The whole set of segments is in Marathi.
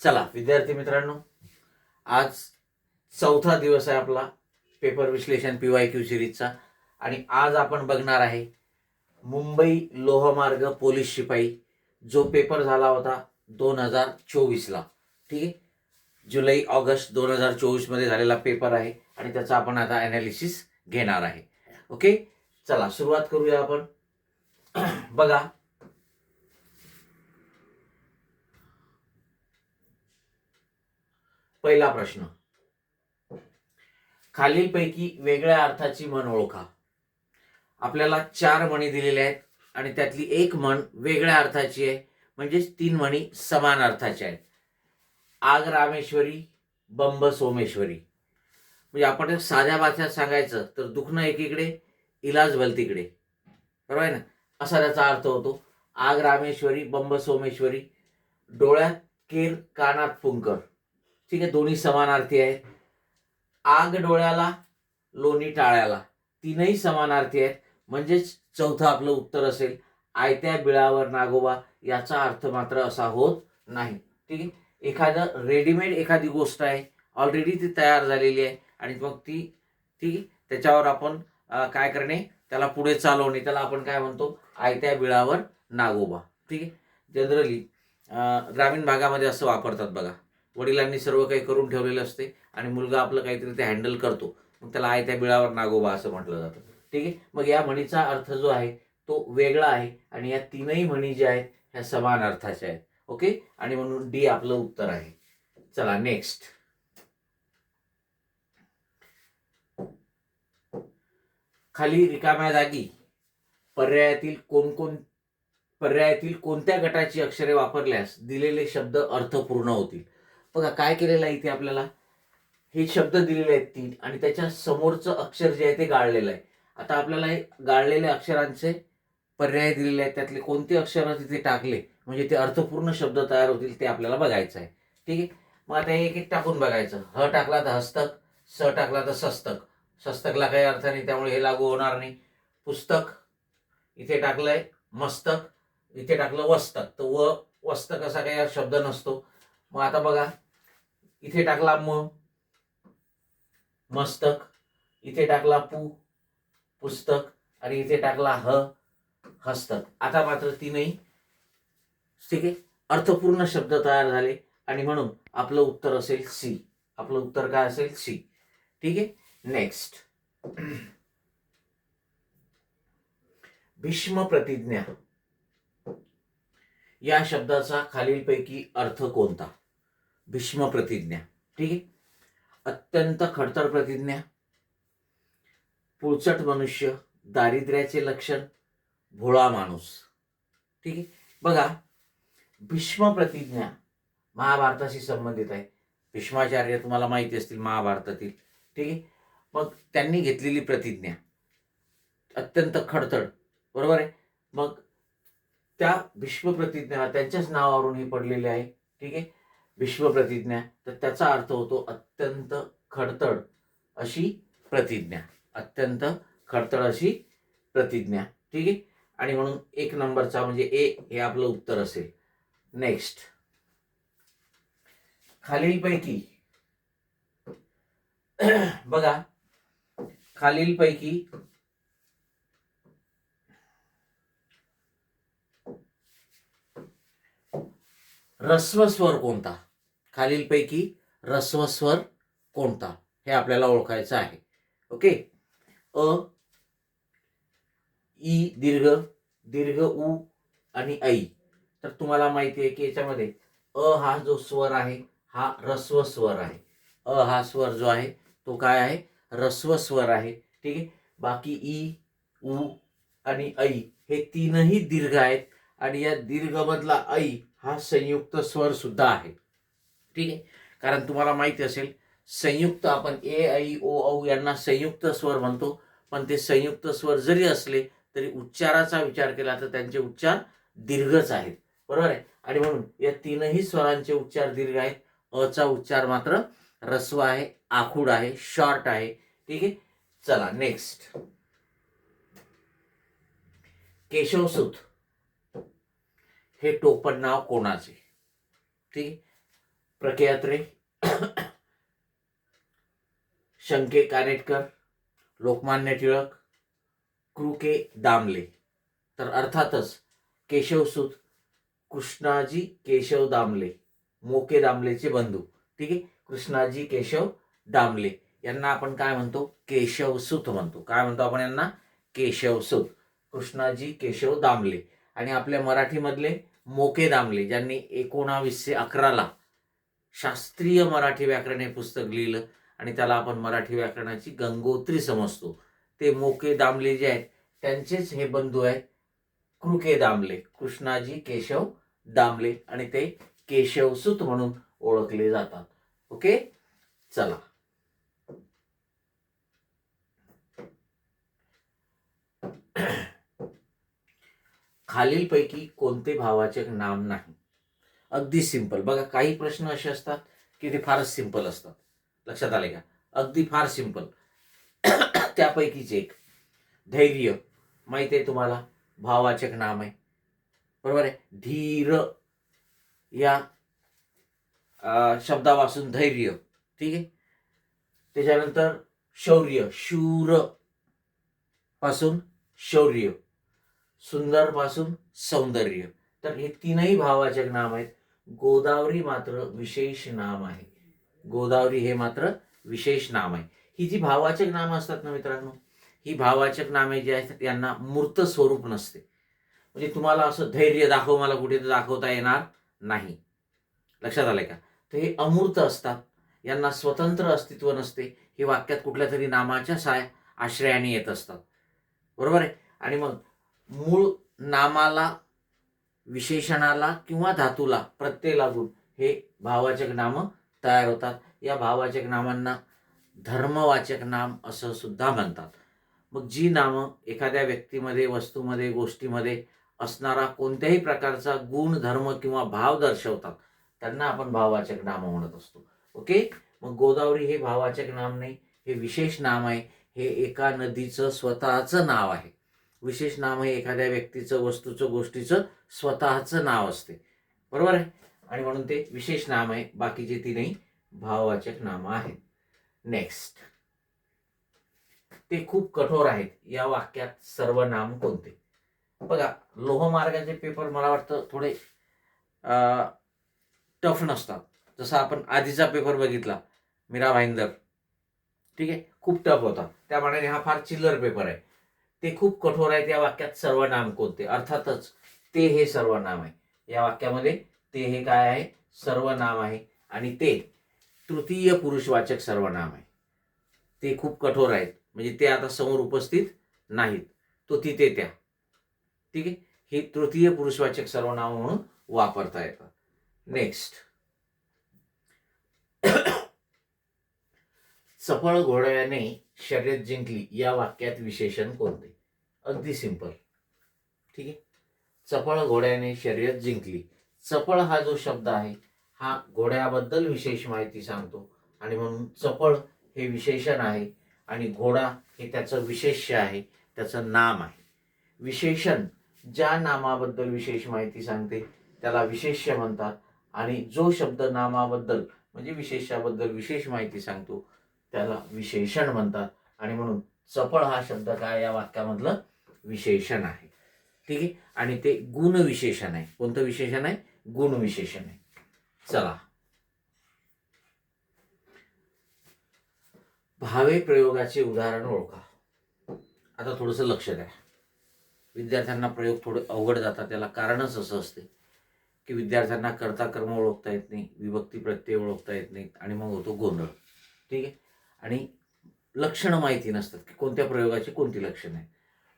चला विद्यार्थी मित्रांनो, आज चौथा दिवस आहे आपला पेपर विश्लेषण PYQ सिरीजचा आणि आज आपण बघणार आहे मुंबई लोहमार्ग पोलीस शिपाई जो पेपर झाला होता 2024ला. ठीक आहे, जुलै ऑगस्ट 2024 मध्ये झालेला पेपर आहे आणि त्याचा आपण आता ॲनालिसिस घेणार आहे. ओके, चला सुरुवात करूया आपण. बघा, पहिला प्रश्न, खालीलपैकी वेगळ्या अर्थाची म्हण ओळखा. आपल्याला 4 म्हणी दिलेल्या आहेत आणि त्यातली एक म्हण वेगळ्या अर्थाची आहे, म्हणजेच 3 म्हणी समान अर्थाच्या आहेत. आग रामेश्वरी, बंब सोमेश्वरी. म्हणजे आपण साध्या भाषेत सांगायचं तर दुखणं एकीकडे, इलाज भलतीकडे. बरोबर आहे ना, असा त्याचा अर्थ होतो. आग रामेश्वरी, बंब सोमेश्वरी. डोळ्यात केर, कानात फुंकर. ठीक आहे, दोन्ही समानार्थी आहेत. आग डोळ्याला, लोणी टाळ्याला. तीनही समानार्थी आहेत. म्हणजेच चौथं आपलं उत्तर असेल आयत्या बिळावर नागोबा. याचा अर्थ मात्र असा होत नाही. ठीक आहे, एखादं रेडीमेड एखादी गोष्ट आहे, ऑलरेडी ती तयार झालेली आहे आणि मग ती ठीक आहे त्याच्यावर आपण काय करणे, त्याला पुढे चालवणे, त्याला आपण काय म्हणतो, आयत्या बिळावर नागोबा. ठीक आहे, जनरली ग्रामीण भागामध्ये असं वापरतात बघा. वडिलांनी सर्व काही करून ठेवलेलं असते आणि मुलगा आपलं काहीतरी ते हँडल करतो, मग त्याला आयत्या बिळावर नागोबा असं म्हटलं जातं. ठीक आहे, मग या म्हणीचा अर्थ जो आहे तो वेगळा आहे आणि या तीनही म्हणी ज्या आहेत ह्या समान अर्थाच्या आहेत. ओके, आणि म्हणून डी आपलं उत्तर आहे. चला नेक्स्ट. खाली रिकाम्या जागी पर्यायातील कोणत्या गटाची अक्षरे वापरल्यास दिलेले शब्द अर्थपूर्ण होतील. बघा काय केलेलं आहे इथे, आपल्याला हे शब्द दिलेले आहेत 3 आणि त्याच्या समोरचं अक्षर जे आहे ते गाळलेलं आहे. आता आपल्याला हे गाळलेल्या अक्षरांचे पर्याय दिलेले आहेत, त्यातले कोणते अक्षर तिथे टाकले म्हणजे ते अर्थपूर्ण शब्द तयार होतील ते आपल्याला बघायचं आहे. ठीक आहे, मग आता एक एक टाकून बघायचं. ह टाकला तर हस्तक, स टाकला तर सस्तक. सस्तकला काही अर्थ नाही त्यामुळे हे लागू होणार नाही. पुस्तक इथे टाकलंय, मस्तक इथे टाकलं वस्तक, तर वस्तक असा काही शब्द नसतो. मग आता बघा, इथे टाकला मस्तक, इथे टाकला पुस्तक आणि इथे टाकला हस्तक. आता मात्र तीनही ठीक आहे अर्थपूर्ण शब्द तयार झाले आणि म्हणून आपलं उत्तर असेल सी. आपलं उत्तर काय असेल, सी. ठीक आहे, नेक्स्ट. भीष्म प्रतिज्ञा या शब्दाचा खालीलपैकी अर्थ कोणता. भीष्म प्रतिज्ञा. ठीक आहे, अत्यंत खडतर प्रतिज्ञा, पुळचट मनुष्य, दारिद्र्याचे लक्षण, भोळा माणूस. ठीक आहे, बघा भीष्म प्रतिज्ञा महाभारताशी संबंधित आहे. भीष्माचार्य तुम्हाला माहिती असतील महाभारतातील. ठीक आहे, मग त्यांनी घेतलेली प्रतिज्ञा अत्यंत खडतर, बरोबर आहे. मग त्या भीष्म प्रतिज्ञा त्यांच्याच नावावरून हे पडलेले आहे. ठीक आहे, भीष्म प्रतिज्ञा, तर त्याचा अर्थ होतो अत्यंत खडतर अशी प्रतिज्ञा. अत्यंत खडतर अशी प्रतिज्ञा. ठीक आहे, आणि म्हणून 1 नंबरचा म्हणजे ए हे आपलं उत्तर असेल. नेक्स्ट. खालीलपैकी बघा, खालीलपैकी ऱ्हस्व स्वर कोणता. खालीलपैकी ऱ्हस्व स्वर कोणता हे आपल्याला ओळखायचं आहे. ओके, अ, ई दीर्घ, दीर्घ उ आणि ऐ. तर तुम्हाला माहिती आहे की याच्यामध्ये अ हा जो स्वर आहे हा ऱ्हस्व स्वर आहे. अ हा स्वर जो आहे तो काय आहे, ऱ्हस्व स्वर आहे. ठीक आहे, बाकी ई, उ आणि ऐ हे तीनही दीर्घ आहेत आणि या दीर्घमधला ऐ हा संयुक्त स्वर सुद्धा आहे. ठीक आहे, कारण तुम्हाला माहिती असेल संयुक्त आपण ए ऐ ओ औ यांना संयुक्त स्वर म्हणतो, पण ते संयुक्त स्वर जरी असले तरी उच्चाराचा विचार केला तर त्यांचे उच्चार दीर्घच आहेत. बरोबर आहे, आणि म्हणून या तीनही स्वरांचे उच्चार दीर्घ आहेत. अचा उच्चार मात्र ऱ्हस्व आहे, आखूड आहे, शॉर्ट आहे. ठीक आहे, चला नेक्स्ट. केशवसूत हे टोपण नाव कोणाचे. ठीक आहे, प्रकेयात्रे, शंके कानेटकर, लोकमान्य टिळक, कृके दामले. तर अर्थातच केशवसूत कृष्णाजी केशव दामले, मोके दामलेचे बंधू. ठीक आहे, कृष्णाजी केशव दामले यांना आपण काय म्हणतो? केशवसूत म्हणतो. काय म्हणतो आपण यांना? केशवसूत, कृष्णाजी केशव दामले. आणि आपल्या मराठीमधले मोके दामले, ज्यांनी 1911ला शास्त्रीय मराठी व्याकरण हे पुस्तक लिहिलं आणि त्याला आपण मराठी व्याकरणाची गंगोत्री समजतो. ते मोके दामले जे आहेत त्यांचेच हे बंधू आहेत कृके दामले, कृष्णाजी केशव दामले, आणि ते केशवसूत म्हणून ओळखले जातात. ओके, चला. खालीलपैकी कोणते भाववाचक नाम नाही? अगदी सिंपल. बघा, काही प्रश्न असे असतात की ते फारच सिंपल असतात. लक्षात आले का? अगदी फार सिंपल. त्यापैकीच एक धैर्य, माहित आहे तुम्हाला, भाववाचक नाम आहे, बरोबर आहे. धीर या शब्दापासून धैर्य. ठीक आहे. त्याच्यानंतर शौर्य, शूर पासून शौर्य, सुंदर पासून सौंदर्य. तर हे तीनही भाववाचक नाम आहेत. गोदावरी मात्र विशेष नाम आहे. गोदावरी हे मात्र विशेष नाम आहे. ही जी भाववाचक नामं असतात ना मित्रांनो, ही भाववाचक नामे जी आहेत यांना मूर्त स्वरूप नसते. म्हणजे तुम्हाला असं धैर्य दाखव मला कुठे तर दाखवता येणार नाही. लक्षात आलंय का? तर हे अमूर्त असतात. यांना स्वतंत्र अस्तित्व नसते. हे वाक्यात कुठल्या तरी नामाच्या आश्रयाने येत असतात, बरोबर आहे. आणि मग मूळ नामाला, विशेषणाला किंवा धातूला प्रत्यय लागून हे भाववाचक नामं तयार होतात. या भाववाचक नामांना धर्मवाचक नाम असं सुद्धा म्हणतात. मग जी नामं एखाद्या व्यक्तीमध्ये, वस्तूमध्ये, गोष्टीमध्ये असणारा कोणत्याही प्रकारचा गुण, धर्म किंवा भाव दर्शवतात त्यांना आपण भाववाचक नामं म्हणत असतो. ओके. मग गोदावरी हे भाववाचक नाम नाही, हे विशेष नाम आहे. हे एका नदीचं स्वतःचं नाव आहे. विशेष नाम हे एखाद्या व्यक्तीचं, वस्तूचं, गोष्टीचं स्वतःचं नाव असते, बरोबर आहे. आणि म्हणून ते विशेष नाम आहे. बाकीचे तीनही भाववाचक नामं आहेत. नेक्स्ट, ते खूप कठोर आहेत. या वाक्यात सर्वनाम कोणते? बघा, लोहमार्गाचे पेपर मला वाटतं थोडे टफ नसतात. जसा आपण आधीचा पेपर बघितला मीरा भाईंदर, ठीक आहे, खूप टफ होता. त्याप्रमाणे हा फार चिल्लर पेपर आहे. ते खूप कठोर आहे. त्या वाक्यात सर्वनाम कोणते? अर्थातच ते हे सर्वनाम आहे. या वाक्यामध्ये ते हे काय आहे? सर्वनाम आहे. आणि ते तृतीय पुरुषवाचक सर्वनाम आहे. ते खूप कठोर आहेत. म्हणजे ते आता समोर उपस्थित नाहीत, तो तिथे त्या. ठीक आहे, हे तृतीय पुरुषवाचक सर्वनाम म्हणून वापरता येतात. नेक्स्ट, चपळ घोड्याने शर्यत जिंकली या वाक्यात विशेषण कोणते? अगदी सिंपल. ठीक आहे, चपळ घोड्याने शर्यत जिंकली. चपळ हा जो शब्द आहे हा घोड्याबद्दल विशेष माहिती सांगतो आणि म्हणून चपळ हे विशेषण आहे आणि घोडा हे त्याचं विशेष्य आहे, त्याचं नाम आहे. विशेषण ज्या नामाबद्दल विशेष माहिती सांगते त्याला विशेष्य म्हणतात आणि जो शब्द नामाबद्दल म्हणजे विशेषाबद्दल विशेष माहिती सांगतो त्याला विशेषण म्हणतात. आणि म्हणून चपळ हा शब्द काय या वाक्यामधलं विशेषण आहे. ठीक आहे, आणि ते गुण विशेषण आहे. कोणतं विशेषण आहे? गुण विशेषण आहे. चला, भावे प्रयोगाचे उदाहरण ओळखा. आता थोडंसं लक्ष द्या. विद्यार्थ्यांना प्रयोग थोडे अवघड जातात. त्याला कारणच असं असते की विद्यार्थ्यांना कर्ता कर्म ओळखता येत नाही, विभक्ती प्रत्यय ओळखता येत नाहीत आणि मग होतो गोंधळ. ठीक आहे, आणि लक्षणं माहिती नसतात की कोणत्या प्रयोगाची कोणती लक्षणं आहेत.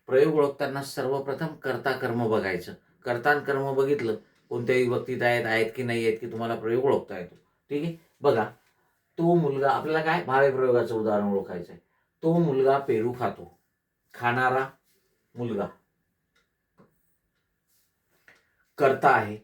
प्रयोग ओळखताना सर्वप्रथम कर्ता कर्म बघायचं. कर्ता आणि कर्म बघितलं, कोणत्या विभक्तीत आहेत की नाही आहेत की तुम्हाला प्रयोग ओळखता येतो. ठीक आहे, बघा, तो मुलगा, आपल्याला काय भावे प्रयोगाचं उदाहरण ओळखायचं आहे. तो मुलगा पेरू खातो. खाणारा मुलगा कर्ता आहे.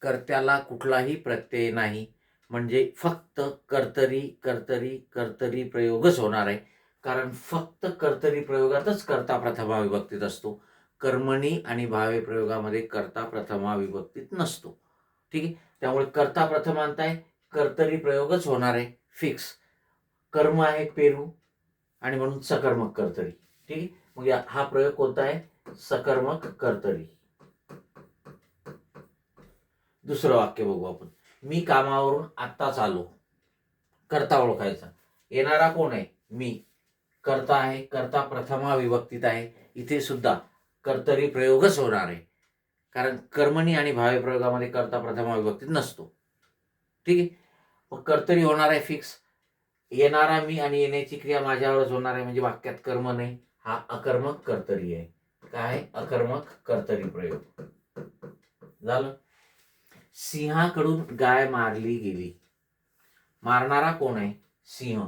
कर्त्याला कुठलाही प्रत्यय नाही, म्हणजे फक्त कर्तरी कर्तरी कर्तरी प्रयोगच होणार आहे. कारण फक्त कर्तरी प्रयोगातच कर्ता प्रथमा विभक्तीत असतो. कर्मणी आणि भावे प्रयोगामध्ये कर्ता प्रथमा विभक्तीत नसतो. ठीक आहे, त्यामुळे कर्ता प्रथमांत आहे, कर्तरी प्रयोगच होणार आहे फिक्स. कर्म आहे पेरू आणि म्हणून सकर्मक कर्तरी. ठीक आहे, मग हा प्रयोग कोणता आहे? सकर्मक कर्तरी. दुसरं वाक्य बघू आपण. मी कामावरून आत्ताच आलो. कर्ता ओळखायचा. येणारा कोण आहे? मी. कर्ता आहे, कर्ता प्रथमा विभक्तीत आहे. इथे सुद्धा कर्तरी प्रयोगच होणार आहे, कारण कर्मणी आणि भावे प्रयोगामध्ये कर्ता प्रथमा विभक्तीत नसतो. ठीक आहे, मग कर्तरी होणार आहे फिक्स. येणारा मी आणि येण्याची क्रिया माझ्यावरच होणार आहे, म्हणजे वाक्यात कर्म नाही. हा अकर्मक कर्तरी आहे. काय? अकर्मक कर्तरी प्रयोग झालं. सिंहाकडून गाय मारली गेली. मारणारा कोण आहे? सिंह.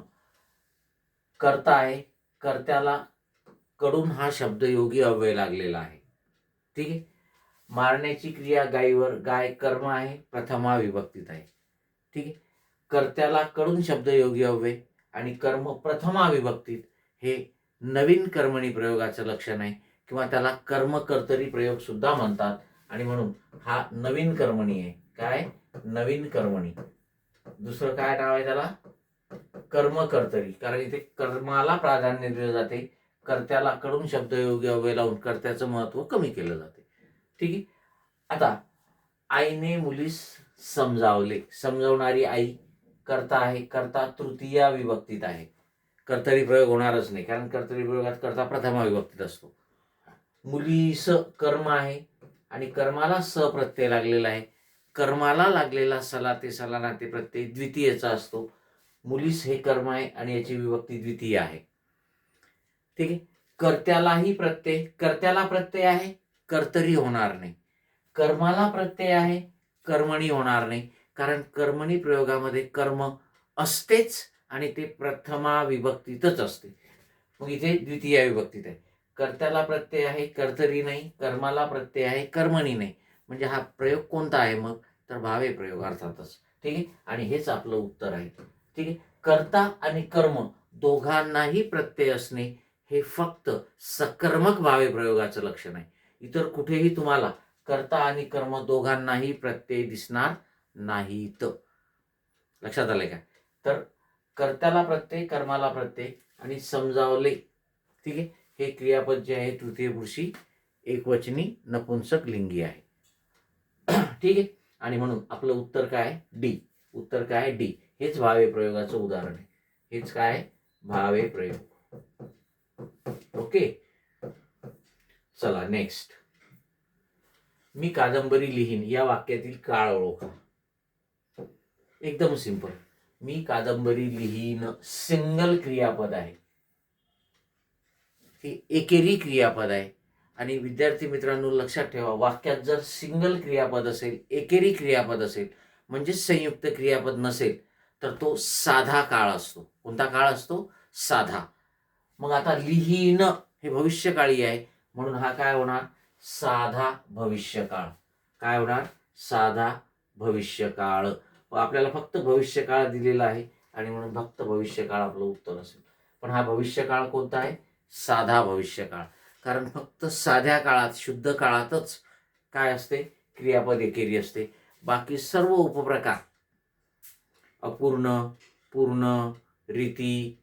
कर्ता आहे, कर्त्याला कडून हा शब्द योगी अव्यय लागलेला आहे. ठीक आहे, मारण्याची क्रिया गायीवर. गाय कर्म आहे, प्रथमा विभक्तीत आहे. ठीक आहे, कर्त्याला कडून शब्द योगी अव्यय आणि कर्म प्रथमा विभक्तीत हे नवीन कर्मणी प्रयोगाचं लक्षण आहे, किंवा त्याला कर्म कर्तरी प्रयोग सुद्धा म्हणतात. आणि म्हणून हा नवीन कर्मणी आहे. काय? नवीन कर्मणी. दुसरं काय नाव आहे त्याला? कर्म कर्तरी, कारण इथे कर्माला प्राधान्य दिले जाते. कर्त्याला कडून शब्द योगी अव्यय लावून कर्त्याचं महत्व कमी केलं जाते. ठीक आहे, आता आईने मुलीस समजावले. समजावणारी आई कर्ता आहे, कर्ता तृतीया विभक्तीत आहे. कर्तरी प्रयोग होणारच नाही, कारण कर्तरी प्रयोगात कर्ता प्रथमा विभक्तीत असतो. मुलीस कर्म आहे आणि कर्माला स प्रत्यय लागलेला आहे. कर्माला लागलेला सला ते सलाना ते प्रत्यय द्वितीयचा असतो. मुलीस हे कर्म आहे आणि याची विभक्ती द्वितीय आहे. ठीक आहे, कर्त्यालाही प्रत्यय. कर्त्याला प्रत्यय आहे, कर्तरी होणार नाही. कर्माला प्रत्यय आहे, कर्मणी होणार नाही, कारण कर्मणी प्रयोगामध्ये कर्म असतेच आणि ते प्रथमा विभक्तीतच असते. मग इथे द्वितीय विभक्तीत आहे. कर्त्याला प्रत्यय आहे, कर्तरी नाही. कर्माला प्रत्यय आहे, कर्मणी नाही. म्हणजे हा प्रयोग कोणता आहे मग? तर भावे प्रयोग अर्थातच. ठीक आहे, आणि हेच आपलं उत्तर आहे. ठीक आहे, कर्ता आणि कर्म दोघांनाही प्रत्यय असणे हे फक्त सकर्मक भावे प्रयोगाचं लक्षण आहे. इतर कुठेही तुम्हाला कर्ता आणि कर्म दोघांनाही प्रत्यय दिसणार नाहीत. लक्षात आलंय का? तर कर्त्याला प्रत्यय, कर्माला प्रत्यय आणि समजावले. ठीक आहे, हे क्रियापद जे आहे तृतीय पुरुषी एकवचनी नपुंसक लिंगी आहे. ठीक आहे, आणि म्हणून आपलं उत्तर काय? डी. उत्तर काय? डी. हेच भावे प्रयोगाचं उदाहरण आहे. हेच काय? भावे प्रयोग. ओके, चला नेक्स्ट. मी कादंबरी लिहीन या वाक्यातील काळ ओळखा. एकदम सिंपल. मी कादंबरी लिहीन सिंगल क्रियापद आहे. हे एकेरी क्रियापद आहे. आणि विद्यार्थी मित्रांनो लक्षात ठेवा, वाक्यात जर सिंगल क्रियापद असेल, एकेरी क्रियापद असेल, म्हणजे संयुक्त क्रियापद नसेल, तर तो साधा काळ असतो. कोणता काळ असतो? साधा. मग आता लिहीन हे भविष्यकाळी आहे, म्हणून हा काय होणार? साधा भविष्यकाळ. काय होणार? साधा भविष्यकाळ. आपल्याला फक्त भविष्यकाळ दिलेला आहे आणि म्हणून फक्त भविष्यकाळ आपलं उत्तर असेल. पण हा भविष्यकाळ कोणता आहे? साधा भविष्यकाळ. कारण फक्त साध्या काळात, शुद्ध काळातच काय असते? क्रियापद एकेरी असते. बाकी सर्व उपप्रकार अपूर्ण, पूर्ण, रीती,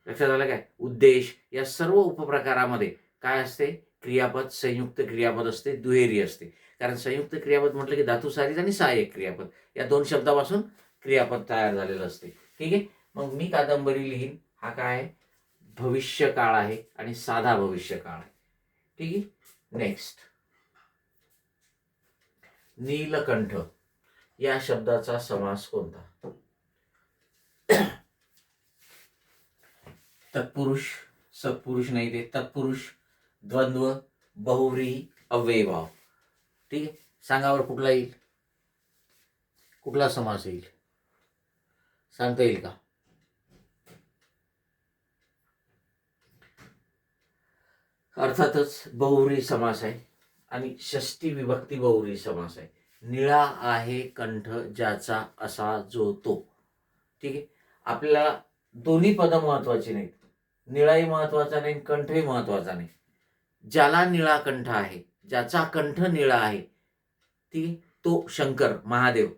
लक्षात आलं काय? उद्देश, या सर्व उपप्रकारामध्ये काय असते? क्रियापद संयुक्त क्रियापद असते, दुहेरी असते. कारण संयुक्त क्रियापद म्हटलं की धातुसारीत आणि सहाय्यक क्रियापद या दोन शब्दापासून क्रियापद तयार झालेलं असते. ठीक आहे, मग मी कादंबरी लिहीन हा काय आहे? भविष्यकाळ आहे आणि साधा भविष्यकाळ आहे. ठीक आहे, नेक्स्ट. नीलकंठ या शब्दाचा समास कोणता? तत्पुरुष, सत्पुरुष नाही, ते तत्पुरुष, द्वंद्व, बहुव्रीही, अव्ययभाव. ठीक आहे, सांगा बरं कुठला येईल? कुठला समास येईल? सांगता येईल का? अर्थातच बहुव्रीही समास आहे आणि षष्टी विभक्ती बहुव्रीही समास आहे. निळा आहे कंठ ज्याचा असा जो तो. ठीक आहे, आपल्याला दोन्ही पद महत्वाची नाहीत. निळाही महत्वाचा नाही, कंठही महत्वाचा नाही. ज्याला निळा कंठ आहे, ज्याचा कंठ निळा आहे, ठीक आहे, तो शंकर महादेव.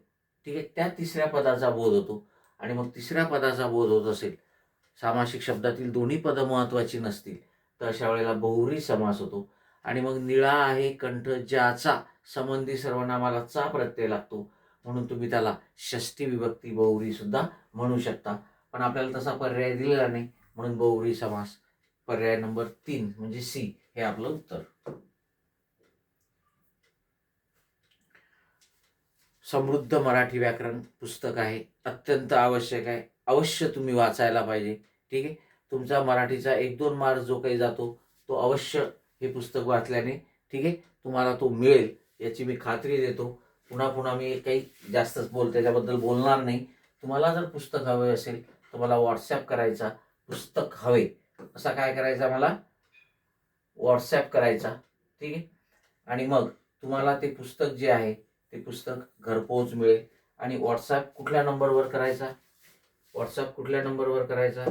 ठीक आहे, त्या तिसऱ्या पदाचा बोध होतो. आणि मग तिसऱ्या पदाचा बोध होत असेल, सामासिक शब्दातील दोन्ही पदं महत्त्वाची नसतील, तर अशा वेळेला बहुव्रीही समास होतो. आणि मग निळा आहे कंठ ज्याचा संबंधी सर्वनामाला चा प्रत्यय लागतो, म्हणून तुम्ही त्याला षष्ठी विभक्ती बहुव्रीही सुद्धा म्हणू शकता. पण आपल्याला तसा पर्याय दिलेला नाही, म्हणून बहुव्रीही समास पर्याय नंबर 3 म्हणजे सी हे आपलं उत्तर. समृद्ध मराठी व्याकरण पुस्तक आहे, अत्यंत आवश्यक आहे, अवश्य तुम्ही वाचायला पाहिजे. ठीक आहे, तुमचा मराठीचा 1-2 मार्क जो काही जातो तो अवश्य हे पुस्तक वाचल्याने ठीक आहे तुम्हाला तो मिळेल याची मी खात्री देतो. पुन्हा पुन्हा मी काही जास्तच त्याच्याबद्दल बोलणार नाही. तुम्हाला जर पुस्तक हवे असेल तर मला व्हॉट्सॲप करायचा, पुस्तक हवे असा काय करायचा, मला व्हॉट्सॲप करायचा. ठीक आहे, आणि मग तुम्हाला ते पुस्तक जे आहे ते पुस्तक घरपोच मिळेल. आणि व्हॉट्सॲप कुठल्या नंबरवर करायचा, व्हॉट्सॲप कुठल्या नंबरवर करायचा,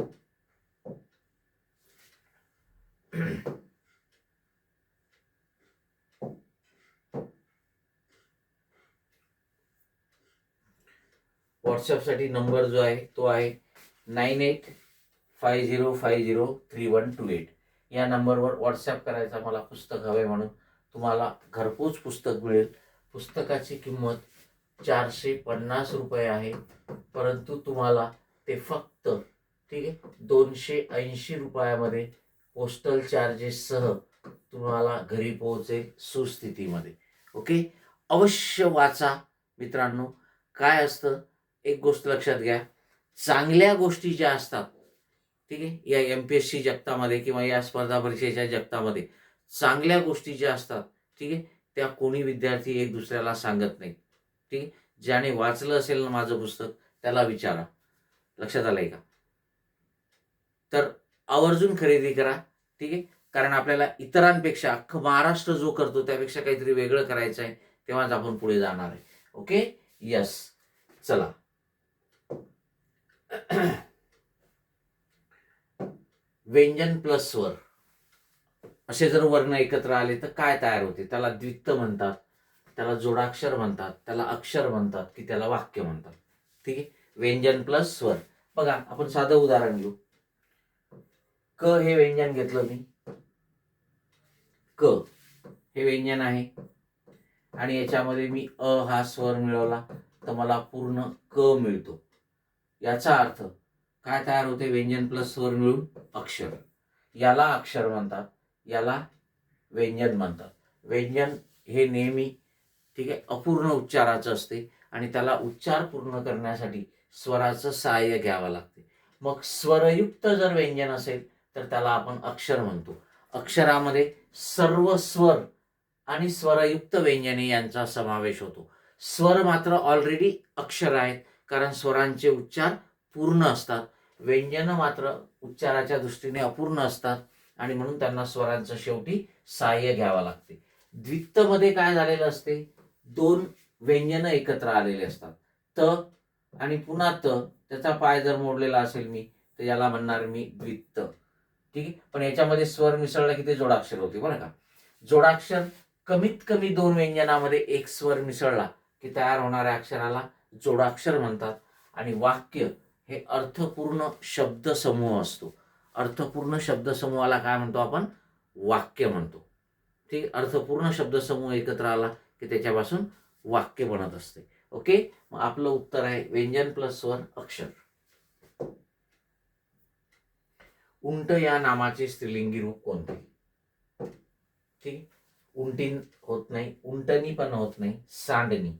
व्हॉट्सॲपसाठी नंबर जो आहे तो आहे 9850503128. या नंबरवर व्हॉट्सॲप करायचा, मला पुस्तक हवे म्हणून. तुम्हाला घरपोच पुस्तक मिळेल. पुस्तकाची किंमत 450 रुपये आहे, परंतु तुम्हाला ते फक्त ठीक आहे 280 रुपयामध्ये पोस्टल चार्जेससह तुम्हाला घरी पोहोचेल सुस्थितीमध्ये. ओके, अवश्य वाचा मित्रांनो. काय असतं, एक गोष्ट लक्षात घ्या, चांगल्या गोष्टी ज्या असतात ठीक आहे, या MPSC जगतामध्ये किंवा या स्पर्धा परीक्षेच्या जगतामध्ये चांगल्या गोष्टी ज्या असतात ठीक आहे, त्या कोणी विद्यार्थी एक दुसऱ्याला सांगत नाही. ठीक आहे, ज्याने वाचलं असेल ना माझं पुस्तक त्याला विचारा. लक्षात आलंय का? तर आवर्जून खरेदी करा. ठीक आहे, कारण आपल्याला इतरांपेक्षा अख्खं महाराष्ट्र जो करतो त्यापेक्षा काहीतरी वेगळं करायचं आहे, तेव्हाच आपण पुढे जाणार आहे. Okay, yes. चला, व्यंजन प्लस स्वर असे जर वर्ण एकत्र आले तर काय तयार होते? त्याला द्वित्त म्हणतात, त्याला जोडाक्षर म्हणतात, त्याला अक्षर म्हणतात, की त्याला वाक्य म्हणतात. ठीक आहे, व्यंजन प्लस स्वर. बघा, आपण साधं उदाहरण घेऊ. क हे व्यंजन घेतलं मी, क हे व्यंजन आहे आणि याच्यामध्ये मी अ हा स्वर मिळवला तर मला पूर्ण क मिळतो. याचा अर्थ काय तयार होते? व्यंजन प्लस स्वर मिळून अक्षर. याला अक्षर म्हणतात, याला व्यंजन म्हणतात. व्यंजन हे नेहमी ठीक आहे अपूर्ण उच्चाराचं असते आणि त्याला उच्चार पूर्ण करण्यासाठी स्वराचं सहाय्य घ्यावं लागते. मग स्वरयुक्त जर व्यंजन असेल तर त्याला आपण अक्षर म्हणतो. अक्षरामध्ये सर्व स्वर आणि स्वरयुक्त व्यंजने यांचा समावेश होतो. स्वर मात्र ऑलरेडी अक्षर आहेत, कारण स्वरांचे उच्चार पूर्ण असतात. व्यंजन मात्र उच्चाराच्या दृष्टीने अपूर्ण असतात आणि म्हणून त्यांना स्वरांचं शेवटी सहाय्य घ्यावं लागते. द्वित्तमध्ये काय झालेलं असते? 2 व्यंजन एकत्र आलेले असतात, त आणि पुन्हा त. त्याचा पाय जर मोडलेला असेल मी तर याला म्हणणार मी द्वित्त. ठीक आहे, पण याच्यामध्ये स्वर मिसळला की ते जोडाक्षर होते बरं का. जोडाक्षर कमीत कमी 2 व्यंजनामध्ये एक स्वर मिसळला की तयार होणाऱ्या अक्षराला जोडाक्षर म्हणतात. आणि वाक्य हे अर्थपूर्ण शब्दसमूह असतो. अर्थपूर्ण शब्दसमूहाला काय म्हणतो आपण? वाक्य म्हणतो. ठीक, अर्थपूर्ण शब्दसमूह एकत्र आला की त्याच्यापासून वाक्य बनत असते. ओके, मग आपलं उत्तर आहे व्यंजन प्लस स्वर अक्षर. उंट या नामाचे स्त्रीलिंगी रूप कोणते? ठीक, उंटीन होत नाही, उंटणी पण होत नाही, सांडणी.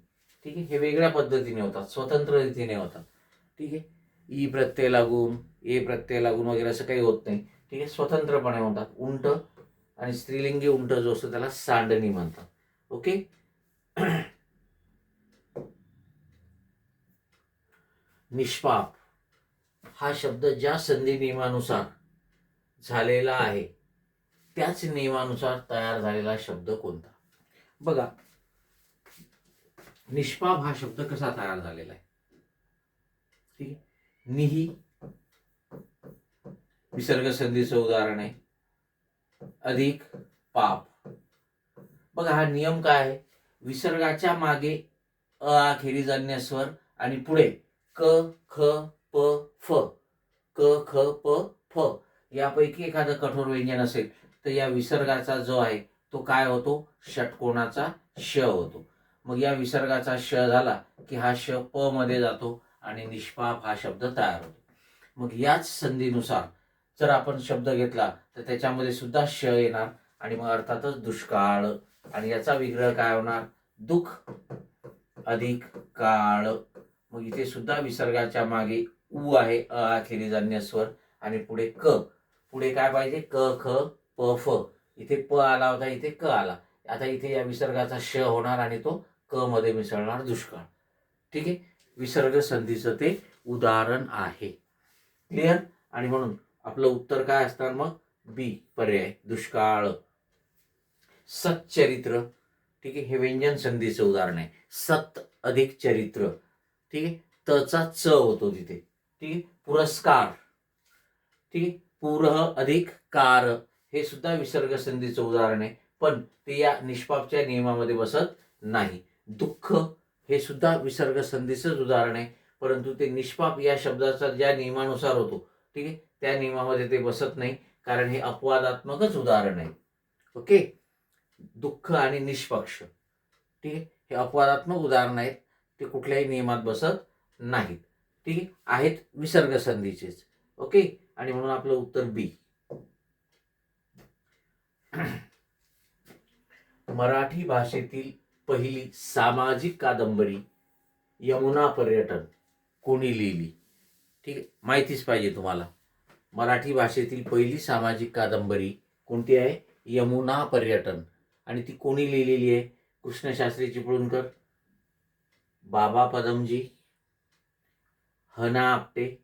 ठीक आहे, हे वेगळ्या पद्धतीने होतात, स्वतंत्र रीतीने होतात. ठीक आहे, ई प्रत्यय लागून ए प्रत्यय लागून वगैरे असं काही होत नाही. ठीक आहे, स्वतंत्रपणे होतात. उंट आणि स्त्रीलिंगी उंट जो असतो त्याला सांडणी म्हणतात. ओके, निष्पाप हा शब्द ज्या संधी नियमानुसार झालेला आहे त्याच नियमानुसार तयार झालेला शब्द कोणता? बघा, निष्पाप हा शब्द कसा तयार झालेला आहे? ठीक आहे, निही विसर्ग संधीचं उदाहरण आहे, अधिक पाप. बघा, हा नियम काय आहे? विसर्गाच्या मागे अ अखेरीज अन्य स्वर आणि पुढे क ख प फ, क ख प फ यापैकी एखादं कठोर व्यंजन असेल तर या विसर्गाचा जो आहे तो काय होतो, षटकोनाचा श होतो. मग या विसर्गाचा श झाला की हा श प मध्ये जातो आणि निष्पाप हा शब्द तयार होतो. मग याच संधीनुसार जर आपण शब्द घेतला तर त्याच्यामध्ये सुद्धा श येणार आणि मग अर्थातच दुष्काळ. आणि याचा विग्रह काय होणार, दुःख अधिक काळ. मग इथे सुद्धा विसर्गाच्या मागे उ आहे, अखेरीज अन्य स्वर आणि पुढे क. पुढे काय पाहिजे, क ख प फ. इथे प आला होता, इथे क आला. आता इथे या विसर्गाचा श होणार आणि तो क मध्ये मिसळणार, दुष्काळ. ठीक आहे, विसर्ग संधीचं ते उदाहरण आहे. क्लिअर. आणि म्हणून आपलं उत्तर काय असणार मग, बी पर्याय, दुष्काळ. सच्चरित्र. ठीक आहे, हे व्यंजन संधीचं उदाहरण आहे. सत अधिक चरित्र. ठीक आहे, तचा च होतो तिथे. ठीक आहे, पुरस्कार. ठीक आहे, पुरह अधिक कार, हे सुद्धा विसर्ग संधीचं उदाहरण आहे, पण ते या निष्पापच्या नियमामध्ये बसत नाही. दुःख हे सुद्धा विसर्ग संधीचंच उदाहरण आहे, परंतु ते निष्पाप या शब्दाचा ज्या नियमानुसार होतो, ठीक आहे, त्या नियमामध्ये ते बसत नाही, कारण हे अपवादात्मकच उदाहरण आहे. ओके, दुःख आणि निष्पक्ष. ठीक आहे, हे अपवादात्मक उदाहरण आहेत, ते कुठल्याही नियमात बसत नाहीत. ठीक आहे, आहेत विसर्ग संधीचेच. ओके, आणि म्हणून आपलं उत्तर बी. मराठी भाषेतील पहिली सामाजिक कादंबरी यमुना पर्यटन कोणी लिहिली? ठीक आहे, माहितीच पाहिजे तुम्हाला. मराठी भाषेतील पहिली सामाजिक कादंबरी कोणती आहे? यमुना पर्यटन. आणि ती कोणी लिहिलेली आहे? कृष्णशास्त्री चिपळूणकर, बाबा पदमजी, हना आपटे,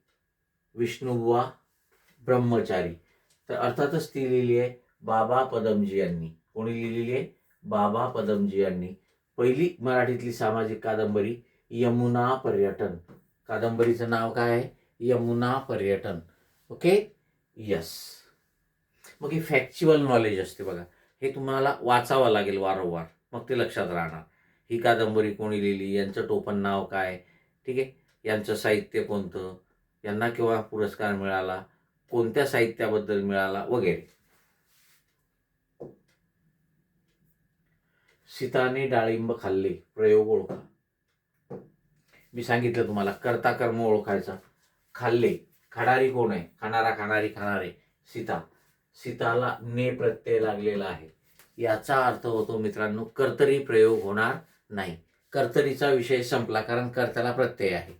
विष्णुबुवा ब्रह्मचारी. तर अर्थातच ती लिहिली आहे बाबा पदमजी यांनी. कोणी लिहिलेली आहे? बाबा पदमजी यांनी. पहिली मराठीतली सामाजिक कादंबरी यमुना पर्यटन. कादंबरीचं नाव काय आहे? यमुना पर्यटन. Okay, yes. मग हे फॅक्च्युअल नॉलेज असते बघा, हे तुम्हाला वाचावं लागेल वारंवार, मग ते लक्षात राहणार. ही कादंबरी कोणी लिहिली, यांचं टोपण नाव काय, ठीक आहे, यांचं साहित्य कोणतं, यांना केव्हा पुरस्कार मिळाला, कोणत्या साहित्याबद्दल मिळाला वगैरे. सीताने डाळिंब खाल्ले, प्रयोग ओळखा. मी सांगितलं तुम्हाला, कर्ता कर्म ओळखायचा. खाल्ले, खाणारी कोण आहे? खाणारा, खाणारी, खाणारे, सीता. सीताला ने प्रत्यय लागलेला आहे, याचा अर्थ होतो मित्रांनो, कर्तरी प्रयोग होणार नाही. कर्तरीचा विषय संपला, कारण कर्त्याला प्रत्यय आहे.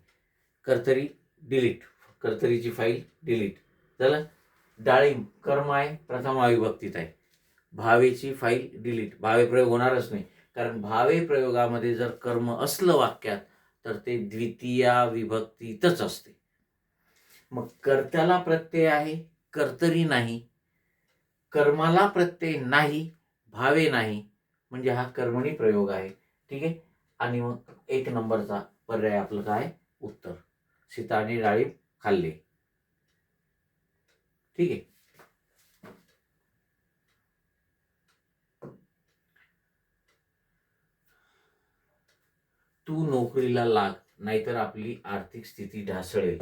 कर्तरी डिलीट, कर्तरीची फाईल डिलीट झालं. डाळिंब कर्म आहे, प्रथमा विभक्तीत आहे. भावेची फाईल डिलीट, भावे प्रयोग होणारच नाही, कारण भावे प्रयोगामध्ये जर कर्म असलं वाक्यात तर ते द्वितीया विभक्तीतच असते. मग कर्त्याला प्रत्यय आहे, कर्तरी नाही. कर्माला प्रत्यय नाही, भावे नाही, म्हणजे हा कर्मणी प्रयोग आहे. ठीक आहे, आणि मग एक नंबरचा पर्याय आपलं काय? उत्तर. सीताने डाळिंब खाल्ले. ठीक आहे. तू नोकरीला लाग, नाहीतर आपली आर्थिक स्थिती ढासळेल.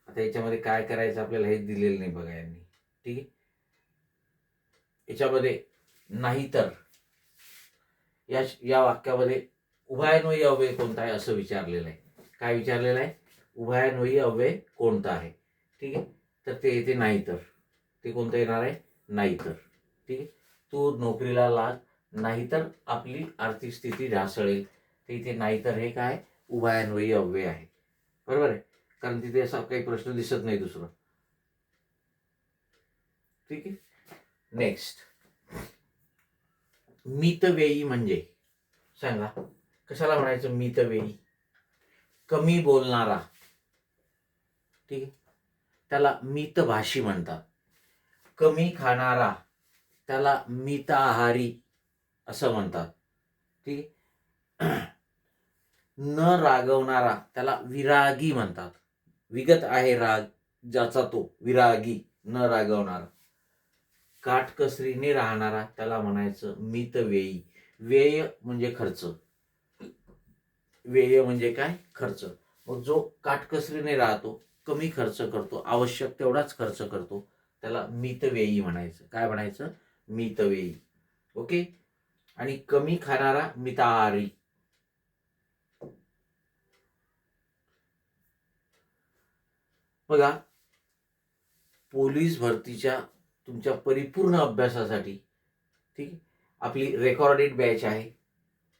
आता याच्यामध्ये काय करायचं आपल्याला हे दिलेलं नाही बघा यांनी. ठीक आहे, याच्यामध्ये नाहीतर या वाक्यामध्ये उभयान्वयी अव्यय कोणता आहे असं विचारलेलं आहे. काय विचारलेलं आहे? उभयान्वयी अव्यय कोणता आहे. ठीक आहे, तर ते येते नाहीतर. ते कोणतं येणार आहे? नाहीतर. ठीक आहे, तू नोकरीला लाग, नाहीतर आपली आर्थिक स्थिती ढासळेल. तर इथे नाहीतर हे काय? उभयान्वयी अव्यय आहे. बरोबर आहे, कारण तिथे असा काही प्रश्न दिसत नाही दुसरं. ठीक आहे, नेक्स्ट. मितव्ययी म्हणजे सांगा, कशाला म्हणायचं मितव्ययी? कमी बोलणारा. ठीक आहे, त्याला मितभाषी म्हणतात. कमी खाणारा त्याला मिताहारी असं म्हणतात. ठीक आहे, न रागवणारा त्याला विरागी म्हणतात. विगत आहे राग ज्याचा तो विरागी, न रागवणारा. काटकसरीने राहणारा त्याला म्हणायचं मितव्ययी. व्यय म्हणजे खर्च. व्यय म्हणजे काय? खर्च. मग जो काटकसरीने राहतो, कमी खर्च करतो, आवश्यक तेवढाच खर्च करतो, त्याला मितव्ययी म्हणायचं. काय म्हणायचं? मितव्ययी. ओके. आणि कमी खाणारा मिताहारी. बघा, पोलीस भरतीच्या तुमच्या परिपूर्ण अभ्यासासाठी, ठीक आहे, आपली रेकॉर्डेड बॅच आहे.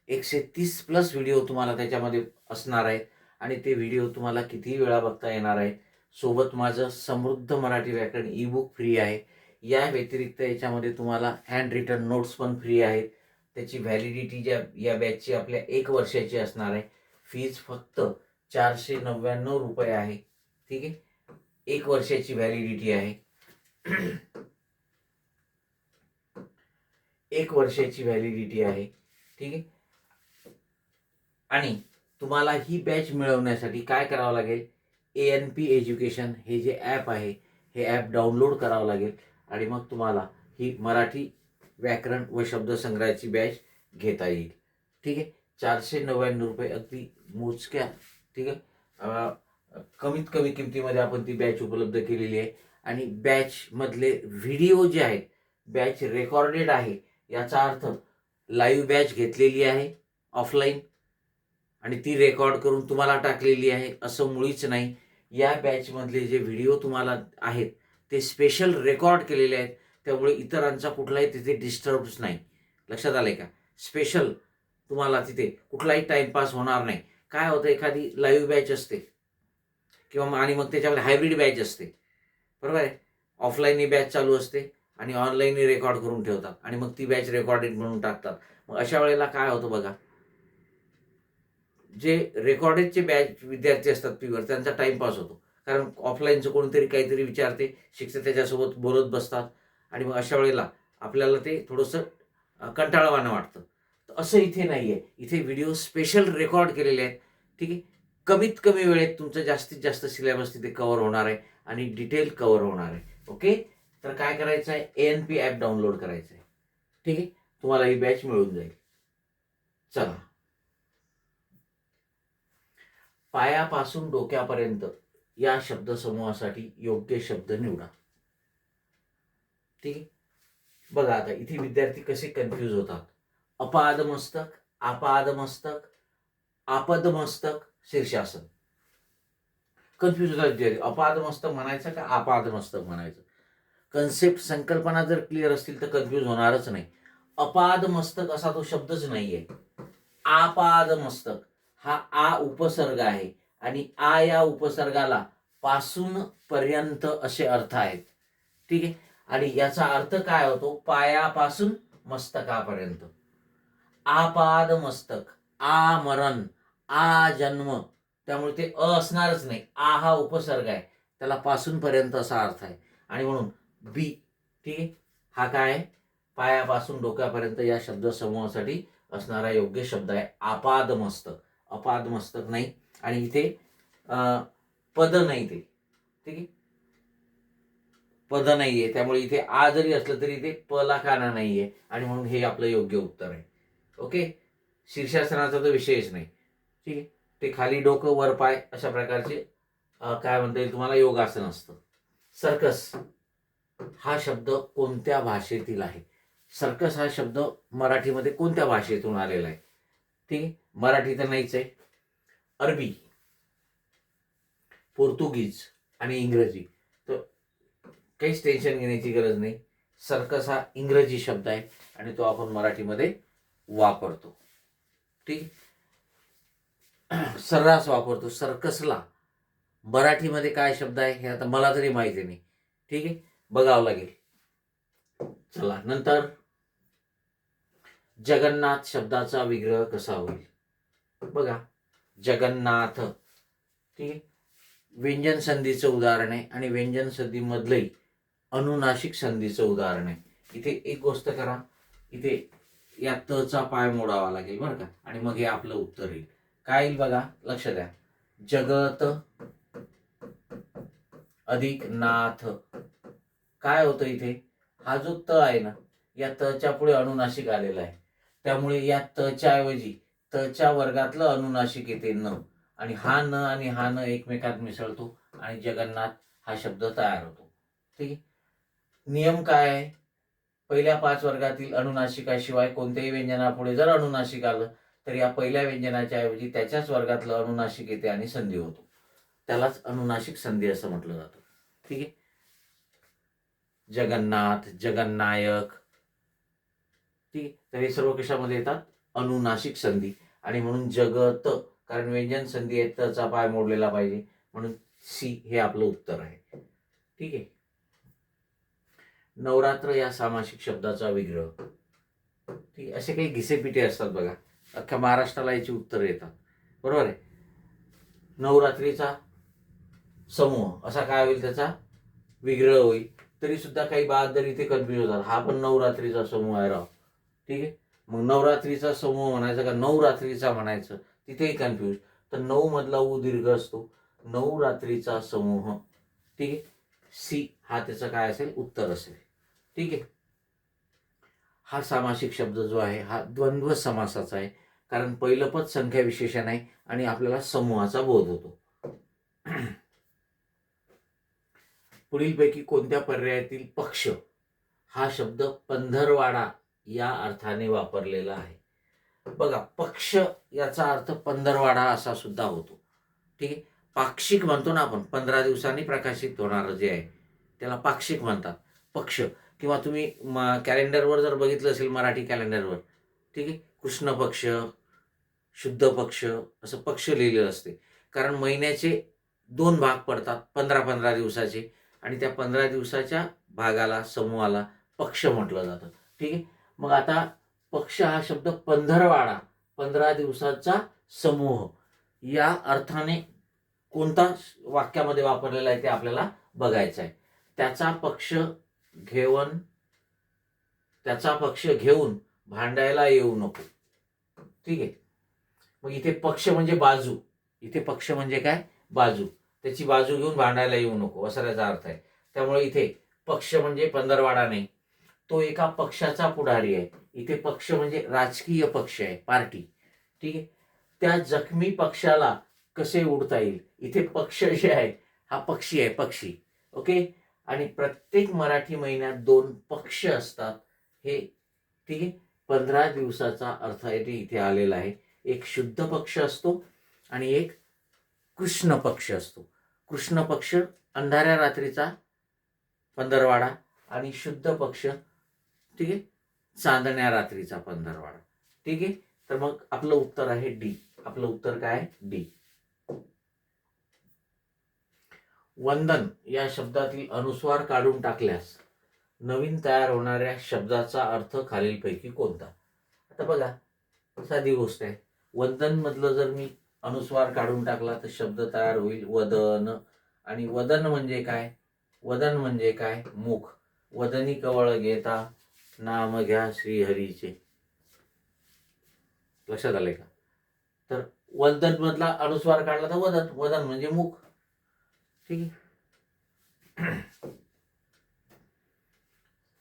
130+ व्हिडिओ तुम्हाला त्याच्यामध्ये असणार आहेत आणि ते व्हिडिओ तुम्हाला कितीही वेळा बघता येणार आहेत. सोबत माझं समृद्ध मराठी व्याकरण ई-बुक फ्री आहे. या व्यतिरिक्त याच्यामध्ये तुम्हाला हँड रिटन नोट्स पण फ्री आहेत. त्याची व्हॅलिडिटी या बॅचची आपल्या 1 वर्षाची असणार आहे. फीज फक्त 499 रुपये आहे. ठीक आहे. 1 वर्षाची व्हॅलिडिटी आहे. 1 वर्षाची व्हॅलिडिटी आहे. ठीक आहे. आणि तुम्हाला ही बॅच मिळवण्यासाठी काय करावं लागेल? ANP एज्युकेशन हे जे ॲप आहे, हे ॲप डाउनलोड करावं लागेल आणि मग तुम्हाला ही मराठी व्याकरण व शब्दसंग्रहाची बॅच घेता येईल. ठीक आहे. 499 रुपये अगदी मोजक्या, ठीक आहे, कमीत कमी किमतीमध्ये आपण ती बॅच उपलब्ध केलेली आहे. आणि बॅचमधले व्हिडिओ जे आहेत, बॅच रेकॉर्डेड आहे, याचा अर्थ लाईव्ह बॅच घेतलेली आहे ऑफलाईन आणि ती रेकॉर्ड करून तुम्हाला टाकलेली आहे असं मुळीच नाही. या बॅचमधले जे व्हिडिओ तुम्हाला आहेत ते स्पेशल रेकॉर्ड केलेले आहेत, त्यामुळे इतरांचा कुठलाही तिथे डिस्टर्ब्स नाही. लक्षात आलंय का? स्पेशल तुम्हाला तिथे कुठलाही टाइमपास होणार नाही. काय होतं, एखादी लाईव्ह बॅच असते किंवा आणि मग त्याच्यामध्ये हायब्रिड बॅच असते, बरोबर आहे. ऑफलाईन ही बॅच चालू असते आणि ऑनलाईन रेकॉर्ड करून ठेवतात आणि मग ती बॅच रेकॉर्डेड म्हणून टाकतात. मग अशा वेळेला काय होतं बघा, जे रेकॉर्डेडचे बॅच विद्यार्थी असतात फीवर, त्यांचा टाइमपास होतो. कारण ऑफलाईनचं कोणीतरी काहीतरी विचारते, शिक्षक त्याच्यासोबत बोलत बसतात आणि मग अशा वेळेला आपल्याला ते थोडंसं कंटाळवाणं वाटतं. तर असं इथे नाही आहे. इथे व्हिडिओ स्पेशल रेकॉर्ड केलेले आहेत. ठीक आहे. कमीत कमी वेळेत तुमचं जास्तीत जास्त सिलेबस तिथे कव्हर होणार आहे आणि डिटेल कव्हर होणार आहे. ओके. तर काय करायचं आहे? ANP ॲप डाउनलोड करायचं आहे. ठीक आहे. तुम्हाला ही बॅच मिळून जाईल. चला, पायापासून डोक्यापर्यंत या शब्दसमूहासाठी योग्य शब्द निवडा. ठीक आहे. बघा, आता इथे विद्यार्थी कसे कन्फ्यूज होतात. अपादमस्तक, आपादमस्तक, आपदमस्तक, शीर्षासन. कन्फ्यूज होतात विद्यार्थी. अपादमस्तक म्हणायचं का आपादमस्तक म्हणायचं? कन्सेप्ट, संकल्पना जर क्लिअर असतील तर कन्फ्यूज होणारच नाही. अपादमस्तक असा तो शब्दच नाहीये. आपादमस्तक हा आ उपसर्ग आहे आणि आ या उपसर्गाला पासून पर्यंत असे अर्थ आहेत. ठीक आहे. आणि याचा अर्थ काय होतो? पायापासून मस्तकापर्यंत. आपाद मस्तक, आ मरण, आ जन्म, त्यामुळे ते असणारच नाही. आ हा उपसर्ग आहे, त्याला पासून पर्यंत असा अर्थ आहे. आणि म्हणून बी, ठीक आहे, हा काय आहे? पायापासून डोक्यापर्यंत या शब्दसमूहासाठी असणारा योग्य शब्द आहे आपादमस्तक. अपादमस्तक नाही. आणि इथे पद नाही ते, ठीक आहे, पद नाहीये, त्यामुळे इथे आ जरी असलं तरी इथे प ला काना नाहीये आणि म्हणून हे आपलं योग्य उत्तर आहे. ओके. शीर्षासनाचा तर विषयच नाही. ठीक आहे. ते खाली डोकं वर पाय अशा प्रकारचे काय म्हणता येईल तुम्हाला, योगासन असतं. सर्कस हा शब्द कोणत्या भाषेतील आहे? सर्कस हा शब्द मराठीमध्ये कोणत्या भाषेतून आलेला आहे? ठीक आहे. मराठी तर नाहीच आहे. अरबी, पोर्तुगीज आणि इंग्रजी. तर काहीच टेन्शन घेण्याची गरज नाही. सर्कस हा इंग्रजी शब्द आहे आणि तो आपण मराठीमध्ये वापरतो. ठीक आहे. सर्रास वापरतो. सर्कसला मराठीमध्ये काय शब्द आहे हे आता मला तरी माहिती नाही. ठीक आहे. बघावं लागेल. चला, नंतर जगन्नाथ शब्दाचा विग्रह कसा होईल? बघा, जगन्नाथ, ठीक आहे, व्यंजन संधीचं उदाहरण आहे आणि व्यंजन संधीमधलंही अनुनासिक संधीचं उदाहरण आहे. इथे एक गोष्ट करा, इथे या तचा पाय मोडावा लागेल बरं का, आणि मग हे आपलं उत्तर येईल. काय येईल बघा, लक्ष द्या. जगत अधिक नाथ. काय होतं इथे? हा जो त आहे ना, या तच्या पुढे अनुनासिक आलेला आहे, त्यामुळे या तच्या ऐवजी तच्या वर्गातलं अनुनासिक येते न, आणि हा न आणि हा न एकमेकात मिसळतो आणि जगन्नाथ हा शब्द तयार होतो. ठीक आहे. नियम काय आहे? पहिल्या 5 वर्गातील अनुनासिकाशिवाय कोणत्याही व्यंजनापुढे जर अनुनासिक आलं तर या पहिल्या व्यंजनाच्या ऐवजी त्याच्याच वर्गातलं अनुनासिक येते आणि संधी होतो. त्यालाच अनुनासिक संधी असं म्हटलं जातं. ठीक आहे. जगन्नाथ, जगन्नायक, ठीक आहे. तर हे सर्व कशामध्ये येतात? अनुनासिक संधी. आणि म्हणून जगत, कारण व्यंजन संधी आहे, तचा पाय मोडलेला पाहिजे, म्हणून सी हे आपलं उत्तर आहे. ठीक आहे. नवरात्र या सामासिक शब्दाचा विग्रह. ठीक आहे. असे काही घिसेपिटे असतात बघा, अख्ख्या महाराष्ट्राला याची उत्तरं येतात. बरोबर आहे. नवरात्रीचा समूह असा काय होईल? त्याचा विग्रह होईल. तरी सुद्धा काही बहादर इथे कन्फ्युज होतात, हा पण नवरात्रीचा समूह आहे राव. ठीक आहे. मग नवरात्रीचा समूह म्हणायचा का नवरात्रीचा म्हणायचं? तिथेही कन्फ्युज. तर 9 मधला उ दीर्घ असतो, नवरात्रीचा समूह. ठीक आहे. सी हा त्याचं काय असेल? उत्तर असेल. ठीक आहे. हा सामासिक शब्द जो आहे हा द्वंद्व समासाचा आहे, कारण पहिलं पद संख्या विशेषण आहे आणि आपल्याला समूहाचा बोध होतो. पुढीलपैकी कोणत्या पर्यायातील पक्ष हा शब्द पंधरवाडा या अर्थाने वापरलेला आहे? बघा, पक्ष याचा अर्थ पंधरवाडा असा सुद्धा होतो. ठीक आहे. पाक्षिक म्हणतो ना आपण, 15 दिवसांनी प्रकाशित होणारं जे आहे त्याला पाक्षिक म्हणतात, पक्ष. किंवा तुम्ही कॅलेंडरवर जर बघितलं असेल, मराठी कॅलेंडरवर, ठीक आहे, कृष्ण पक्ष, शुद्ध पक्ष असं पक्ष लिहिलेलं असते. कारण महिन्याचे 2 भाग पडतात 15-15 दिवसाचे, आणि त्या 15 दिवसाच्या भागाला, समूहाला पक्ष म्हटलं जातं. ठीक आहे. मग आता पक्ष हा शब्द पंधरवाडा, 15 दिवसाचा समूह या अर्थाने कोणता वाक्यामध्ये वापरलेला आहे ते आपल्याला बघायचं आहे. त्याचा पक्ष घेऊन भांडायला येऊ नको. ठीक आहे. मग इथे पक्ष म्हणजे बाजू, इथे पक्ष म्हणजे काय? बाजू. त्याची बाजू घेऊन भांडायला येऊ नको असा त्याचा अर्थ आहे. त्यामुळे इथे पक्ष म्हणजे पंधरवाडा नाही, तो एका पक्षाचा पुढारी आहे. इथे पक्ष म्हणजे राजकीय पक्ष आहे, पार्टी. ठीक आहे. त्या जखमी पक्षाला कसे उडता येईल? इथे पक्ष जे आहे हा पक्षी आहे, पक्षी. ओके. आणि प्रत्येक मराठी महिन्यात 2 पक्ष असतात. हे ठीक आहे. 15 दिवसाचा अर्थ आहे ते इथे आलेला आहे. एक शुद्ध पक्ष असतो आणि एक कृष्ण पक्ष असतो. कृष्ण पक्ष अंधाऱ्या रात्रीचा पंधरवाडा आणि शुद्ध पक्ष, ठीक आहे, चांदण्या रात्रीचा पंधरवाडा. ठीक आहे. तर मग आपलं उत्तर आहे डी. आपलं उत्तर काय आहे? डी. वंदन या शब्दातील अनुस्वार काढून टाकल्यास नवीन तयार होणाऱ्या शब्दाचा अर्थ खालीलपैकी कोणता? आता बघा, साधी गोष्ट आहे. वंदन मधलं जर मी अनुस्वार काढून टाकला तर शब्द तयार होईल वदन. आणि वदन म्हणजे काय? वदन म्हणजे काय? मुख. वदनी कवळ घेता नाम घ्या श्रीहरीचे. लक्षात आले का? तर वदन मधला अनुस्वार काढला तर वदन. वदन म्हणजे मुख. ठीक आहे.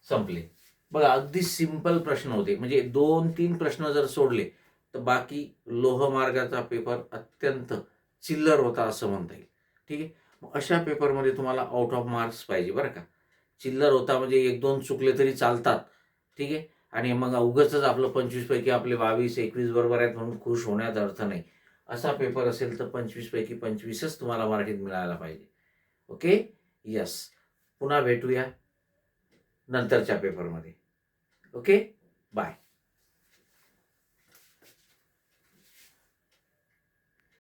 संपले. बघा, अगदी सिंपल प्रश्न होते. म्हणजे 2-3 प्रश्न जर सोडले तर बाकी लोहमार्गाचा पेपर अत्यंत चिल्लर होता असं म्हणता येईल. ठीक आहे. मग अशा पेपरमध्ये तुम्हाला आउट ऑफ मार्क्स पाहिजे बरं का. चिल्लर होता म्हणजे 1-2 चुकले तरी चालतात. ठीक आहे. आणि मग उगाचच आपलं 25 पैकी आपले 22-21 बरोबर आहेत म्हणून खुश होण्यात अर्थ नाही. असा पेपर असेल तर 25 पैकी 25च तुम्हाला मराठीत मिळायला पाहिजे. ओके. यस. पुन्हा भेटूया नंतरच्या पेपरमध्ये. ओके. बाय.